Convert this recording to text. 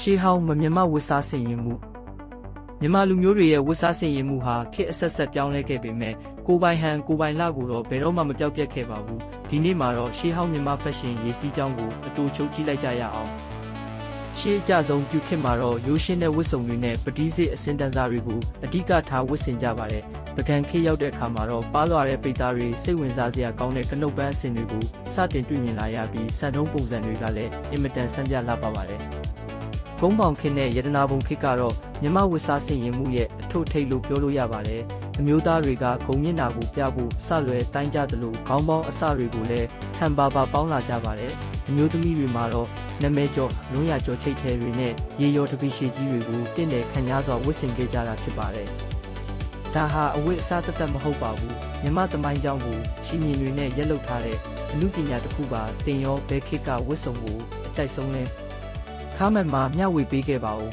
ရှေးဟောင်းမမြမဝတ်စားဆင်ရင်မှုမြန်မာလူမျိုးတွေရဲ့ဝတ်စားဆင်ရင်မှုဟာခေတ်အဆက်ဆက်ပြောင်းလဲခဲ့ပေမဲ့ကိုပိုင်ဟန်ကိုပိုင်လကိုတော့ဘယ်တော့မှမပြောက်ပြတ်ခဲ့ပါဘူးဒီနေ့မှာတော့ရှေးဟောင်းမြန်မာဖက်ရှင်ရေးစည်းကြောင်းကိုအတူချုပ်ကြည့်လိုက်ကြရအောင်ရှေးအကြဆုံးပြုခေတ်မှာတော့ရိုးရှင်းတဲ့ဝတ်စုံတွေနဲ့ပတိစစ်အစင်တန်းစားတွေကိုအဓိကထားဝတ်ဆင်ကြပါတယ်ပကံခေတ်ရောက်တဲ့အခါမှာတော့ပါးလွှာတဲ့ပိတ်သားတွေစိတ်ဝင်စားစရာကောင်းတဲ့ကနုတ်ပန်းအစင်တွေကိုစတင်တွေ့မြင်လာရပြီးစံထုံးပုံစံတွေကလည်းအင်မတန်ဆန်းပြလာပါပါတယ်ကုန်းပေါင်ခေတ်နဲ့ရတနာပုံခေတ်ကတော့မြမဝတ်စားဆင်ရင်မှုရဲ့အထွတ်ထိပ်လို့ပြောလို့ရပါတယ်အမျိုးသားတွေကဂုံမျက်နှာကိုပြဖို့စလွယ်တိုင်းကြသလိုခေါင်းပေါင်းအစတွေကိုလည်းထံပါပါပေါင်းလာကြပါတယ်အမျိုးသမီးတွေမှာတော့နာမည်ကျော်လွန်းရကျော်ချိတ်ထဲတွေနဲ့ရေရော်တပိရှည်ကြီးတွေကိုတင့်တယ်ခံရစွာဝတ်ဆင်ခဲ့ကြတာဖြစ်ပါတယ်ဒါဟာအဝတ်အစားသက်မဟုတ်ပါဘူးမြမသမိုင်းကြောင်းကိုချီမြင်တွေနဲ့ရက်လုပ်ထားတဲ့အမှုပညာတစ်ခုပါတင်ရောဘဲခေတ်ကဝတ်စုံကိုအကြိုက်ဆုံးလဲခါမန်မှာမျှဝေပေးခဲ့ပါဦး